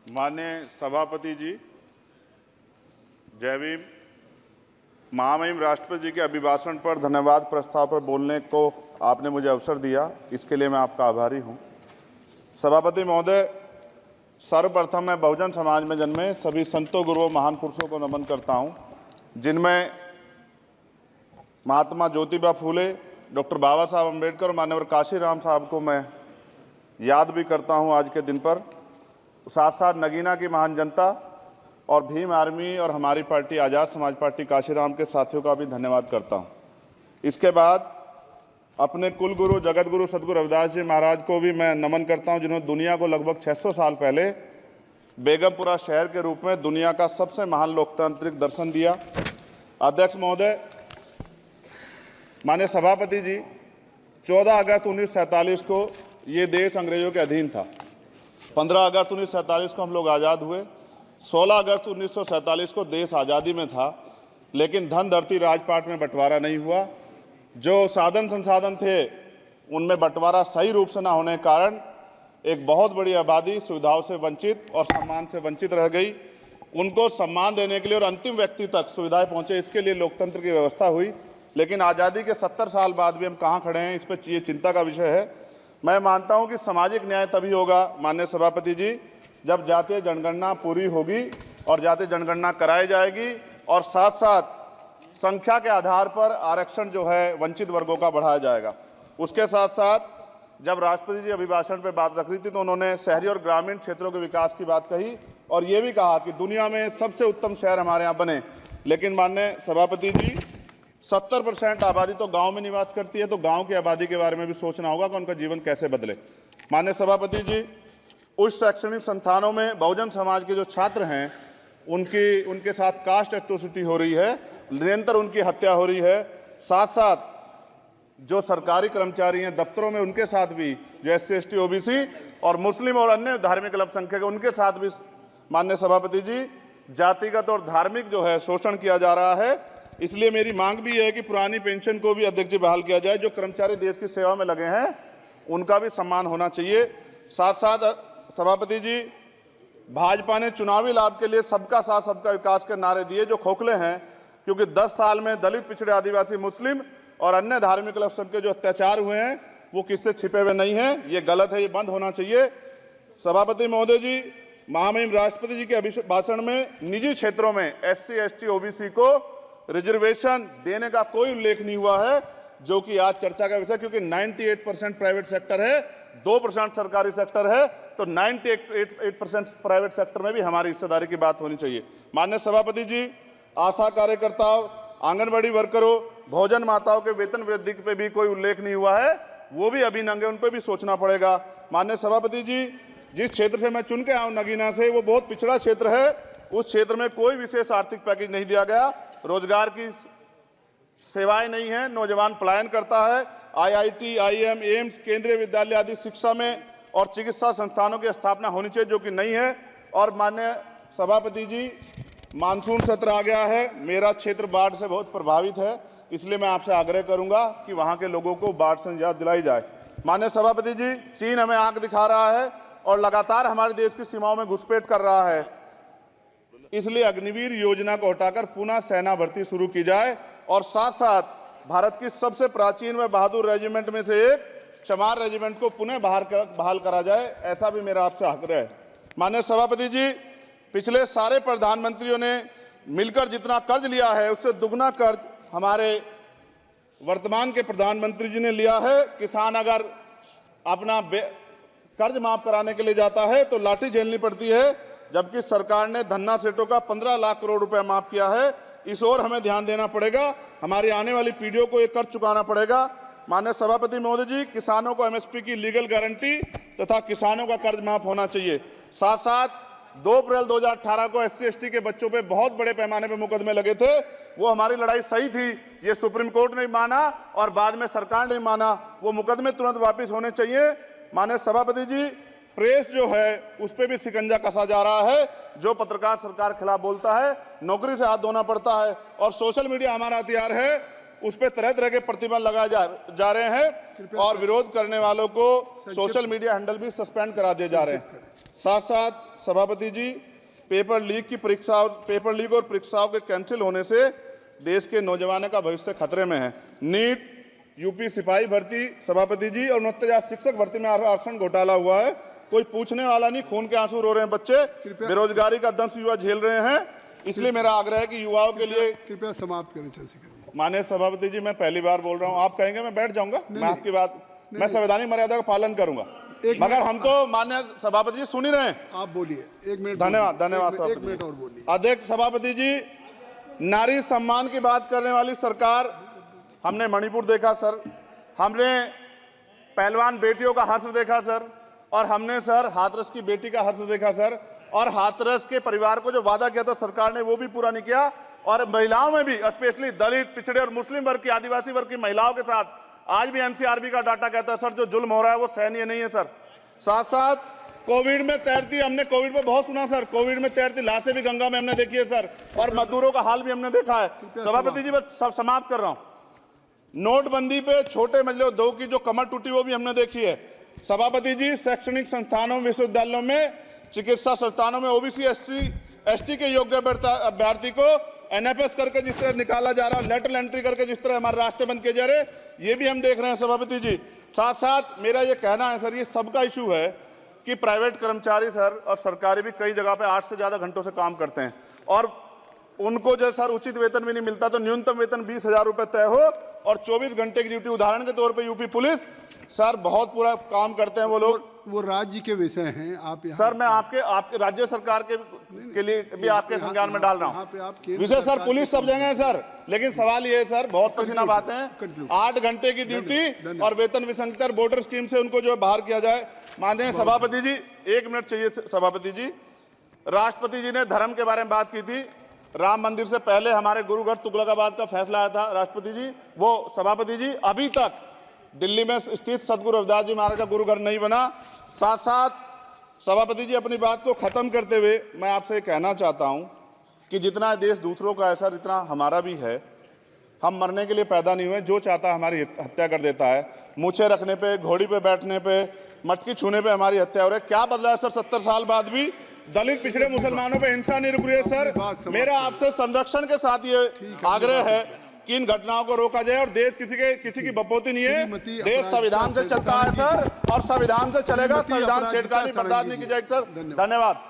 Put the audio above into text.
माननीय सभापति जी, जय भीम। महामहिम राष्ट्रपति जी के अभिभाषण पर धन्यवाद प्रस्ताव पर बोलने को आपने मुझे अवसर दिया, इसके लिए मैं आपका आभारी हूं। सभापति महोदय, सर्वप्रथम मैं बहुजन समाज में जन्मे सभी संतों, गुरुओं, महान पुरुषों को नमन करता हूं, जिनमें महात्मा ज्योतिबा फूले, डॉक्टर बाबा साहब अम्बेडकर, माननीय काशीराम साहब को मैं याद भी करता हूं आज के दिन पर। साथ साथ नगीना की महान जनता और भीम आर्मी और हमारी पार्टी आज़ाद समाज पार्टी काशीराम के साथियों का भी धन्यवाद करता हूं। इसके बाद अपने कुल गुरु जगत गुरु सदगुरु रविदास जी महाराज को भी मैं नमन करता हूं, जिन्होंने दुनिया को लगभग 600 साल पहले बेगमपुरा शहर के रूप में दुनिया का सबसे महान लोकतांत्रिक दर्शन दिया। अध्यक्ष महोदय, माननीय सभापति जी, 14 अगस्त 1947 को ये देश अंग्रेजों के अधीन था। 15 अगस्त 1947 को हम लोग आज़ाद हुए। 16 अगस्त 1947 को देश आज़ादी में था, लेकिन धन धरती राजपाट में बंटवारा नहीं हुआ। जो साधन संसाधन थे उनमें बंटवारा सही रूप से न होने के कारण एक बहुत बड़ी आबादी सुविधाओं से वंचित और सम्मान से वंचित रह गई। उनको सम्मान देने के लिए और अंतिम व्यक्ति तक सुविधाएं पहुंचे, इसके लिए लोकतंत्र की व्यवस्था हुई। लेकिन आज़ादी के 70 साल बाद भी हम कहाँ खड़े हैं, इस पर ये चिंता का विषय है। मैं मानता हूं कि सामाजिक न्याय तभी होगा माननीय सभापति जी, जब जातीय जनगणना पूरी होगी और जातीय जनगणना कराई जाएगी और साथ साथ संख्या के आधार पर आरक्षण जो है वंचित वर्गों का बढ़ाया जाएगा। उसके साथ साथ जब राष्ट्रपति जी अभिभाषण पर बात रख रही थी तो उन्होंने शहरी और ग्रामीण क्षेत्रों के विकास की बात कही और ये भी कहा कि दुनिया में सबसे उत्तम शहर हमारे यहाँ बने। लेकिन माननीय सभापति जी, 70% आबादी तो गांव में निवास करती है, तो गांव की आबादी के बारे में भी सोचना होगा कि उनका जीवन कैसे बदले। माननीय सभापति जी, उच्च शैक्षणिक संस्थानों में बहुजन समाज के जो छात्र हैं उनके साथ कास्ट एट्रोसिटी हो रही है, निरंतर उनकी हत्या हो रही है। साथ साथ जो सरकारी कर्मचारी हैं दफ्तरों में, उनके साथ भी जो SC ST OBC और मुस्लिम और अन्य धार्मिक अल्पसंख्यक, उनके साथ भी माननीय सभापति जी जातिगत और धार्मिक जो है शोषण किया जा रहा है। इसलिए मेरी मांग भी है कि पुरानी पेंशन को भी अध्यक्ष जी बहाल किया जाए। जो कर्मचारी देश की सेवा में लगे हैं उनका भी सम्मान होना चाहिए। साथ साथ सभापति जी, भाजपा ने चुनावी लाभ के लिए सबका साथ सबका विकास के नारे दिए, जो खोखले हैं, क्योंकि 10 साल में दलित, पिछड़े, आदिवासी, मुस्लिम और अन्य धार्मिक अल्पसंख्यक जो अत्याचार हुए हैं वो किससे छिपे हुए नहीं हैं। ये गलत है, ये बंद होना चाहिए। सभापति महोदय जी, महामहिम राष्ट्रपति जी के अभिभाषण में निजी क्षेत्रों में SC ST OBC को रिजर्वेशन देने का कोई उल्लेख नहीं हुआ है, जो कि आज चर्चा का विषय, क्योंकि 98% प्राइवेट सेक्टर है, 2% सरकारी सेक्टर है, तो 98% प्राइवेट सेक्टर में भी हमारी हिस्सेदारी की बात होनी चाहिए। माननीय सभापति जी, आशा कार्यकर्ताओं, आंगनबाड़ी वर्करों, भोजन माताओं के वेतन वृद्धि पे भी कोई उल्लेख नहीं हुआ है, वो भी अभी नंगे, उन पर भी सोचना पड़ेगा। माननीय सभापति जी, जिस क्षेत्र से मैं चुन के आऊँ नगीना से, वो बहुत पिछड़ा क्षेत्र है। उस क्षेत्र में कोई विशेष आर्थिक पैकेज नहीं दिया गया, रोजगार की सेवाएं नहीं है, नौजवान पलायन करता है। IIT, IIM, एम्स, केंद्रीय विद्यालय आदि शिक्षा में और चिकित्सा संस्थानों की स्थापना होनी चाहिए, जो कि नहीं है। और माननीय सभापति जी, मानसून सत्र आ गया है, मेरा क्षेत्र बाढ़ से बहुत प्रभावित है, इसलिए मैं आपसे आग्रह करूंगा कि वहां के लोगों को बाढ़ से निजात दिलाई जाए। माननीय सभापति जी, चीन हमें आंख दिखा रहा है और लगातार हमारे देश की सीमाओं में घुसपैठ कर रहा है, इसलिए अग्निवीर योजना को हटाकर पुनः सेना भर्ती शुरू की जाए और साथ साथ भारत की सबसे प्राचीन व बहादुर रेजिमेंट में से एक चमार रेजिमेंट को पुनः बहाल करा जाए, ऐसा भी मेरा आपसे आग्रह है। माननीय सभापति जी, पिछले सारे प्रधानमंत्रियों ने मिलकर जितना कर्ज लिया है उससे दुगना कर्ज हमारे वर्तमान के प्रधानमंत्री जी ने लिया है। किसान अगर अपना कर्ज माफ कराने के लिए जाता है तो लाठी झेलनी पड़ती है, जबकि सरकार ने धन्ना सेठों का 15 लाख करोड़ रुपया माफ किया है। इस ओर हमें ध्यान देना पड़ेगा, हमारी आने वाली पीढ़ियों को ये कर्ज चुकाना पड़ेगा। माननीय सभापति महोदय जी, किसानों को MSP की लीगल गारंटी तथा किसानों का कर्ज माफ होना चाहिए। साथ साथ 2 अप्रैल 2018 को SC ST के बच्चों पे बहुत बड़े पैमाने पे मुकदमे लगे थे, वो हमारी लड़ाई सही थी, ये सुप्रीम कोर्ट ने माना और बाद में सरकार ने माना, वो मुकदमे तुरंत वापस होने चाहिए। माननीय सभापति जी, प्रेस जो है उस पर भी शिकंजा कसा जा रहा है, जो पत्रकार सरकार खिलाफ बोलता है नौकरी से हाथ धोना पड़ता है। और सोशल मीडिया हमारा हथियार है, उस पर तरह तरह के प्रतिबंध लगाए जा रहे हैं और विरोध करने वालों को सोशल मीडिया हैंडल भी सस्पेंड करा दिए जा रहे हैं। साथ साथ सभापति जी, पेपर लीक और परीक्षाओं के कैंसिल होने से देश के नौजवानों का भविष्य खतरे में है। नीट, यूपी सिपाही भर्ती सभापति जी और 69,000 शिक्षक भर्ती में आरक्षण घोटाला हुआ है, कोई पूछने वाला नहीं, खून के आंसू रो रहे हैं बच्चे, बेरोजगारी का दंश युवा झेल रहे हैं। इसलिए मेरा आग्रह है कि युवाओं के लिए कृपया समाप्त करें चंद्रशेखर। माननीय सभापति जी, मैं पहली बार बोल रहा हूं, आप कहेंगे मैं बैठ जाऊंगा, मैं आपकी बात, मैं संवैधानिक मर्यादा का पालन करूंगा, मगर हम तो माननीय सभापति जी सुन ही रहे हैं। आप बोलिए, 1 मिनट। धन्यवाद। 1 मिनट और बोलिए। अध्यक्ष सभापति जी, नारी सम्मान की बात करने वाली सरकार, हमने मणिपुर देखा सर, हमने पहलवान बेटियों का हर्ष देखा सर, और हमने सर हाथरस की बेटी का हर्ष देखा सर, और हाथरस के परिवार को जो वादा किया था सरकार ने वो भी पूरा नहीं किया। और महिलाओं में भी, स्पेशली दलित, पिछड़े और मुस्लिम वर्ग की, आदिवासी वर्ग की महिलाओं के साथ आज भी एनसीआरबी का डाटा कहता है सर जो जुल्म हो रहा है वो सहनीय नहीं है सर। साथ साथ कोविड में तैरती, हमने कोविड में बहुत सुना सर, कोविड में तैरती लाशें भी गंगा में हमने देखी है सर, और मजदूरों का हाल भी हमने देखा है। सभापति जी, बस सब समाप्त कर रहा हूं। नोटबंदी पे छोटे मजले उद्योग की जो कमर टूटी वो भी हमने देखी है। सभापति जी, शैक्षणिक संस्थानों, विश्वविद्यालयों में, चिकित्सा संस्थानों में ओबीसी एसटी के योग्य अभ्यर्थी को एनएफएस करके जिस तरह निकाला जा रहा है, लेटरल एंट्री करके जिस तरह हमारे रास्ते बंद किए जा रहे, ये भी हम देख रहे हैं सभापति जी। साथ साथ मेरा ये कहना है सर, ये सबका इशू है कि प्राइवेट कर्मचारी सर और सरकारी भी कई जगह पे 8 से ज्यादा घंटों से काम करते हैं और उनको जो सर उचित वेतन भी नहीं मिलता, तो न्यूनतम वेतन 20,000 रुपए तय हो और 24 घंटे की ड्यूटी। उदाहरण के तौर पे यूपी पुलिस सर बहुत पूरा काम करते हैं वो लोग, वो राज्य के विषय हैं। आप सर मैं आपके राज्य सरकार के लिए भी आपके संज्ञान में डाल रहा हूँ विषय सर, पुलिस सब जगह है सर, लेकिन सवाल ये है सर, बहुत पसीना बातें हैं, 8 घंटे की ड्यूटी और वेतन विसंगति, बॉर्डर स्कीम से उनको जो बाहर किया जाए। माननीय सभापति जी, 1 मिनट चाहिए सभापति जी। राष्ट्रपति जी ने धर्म के बारे में बात की थी, राम मंदिर से पहले हमारे गुरुघर तुगलकाबाद का फैसला आया था राष्ट्रपति जी, वो सभापति जी अभी तक दिल्ली में स्थित सदगुरु रविदास जी महाराज का गुरुघर नहीं बना। साथ साथ सभापति जी, अपनी बात को खत्म करते हुए मैं आपसे कहना चाहता हूं कि जितना देश दूसरों का है सर, इतना हमारा भी है। हम मरने के लिए पैदा नहीं हुए, जो चाहता है हमारी हत्या कर देता है। मूछे रखने पे, घोड़ी पे बैठने पे, मटकी छूने पे हमारी हत्या हो रही है। क्या बदला है सर 70 साल बाद भी? दलित, पिछड़े, मुसलमानों पे हिंसा नहीं रुक रही है सर। मेरा आपसे संरक्षण के साथ ये आग्रह है कि इन घटनाओं को रोका जाए और देश किसी की बपोती नहीं है, देश संविधान से चलता है सर और संविधान से चलेगा, संविधान छेड़खानी बर्दाश्त नहीं की जाएगी सर। धन्यवाद।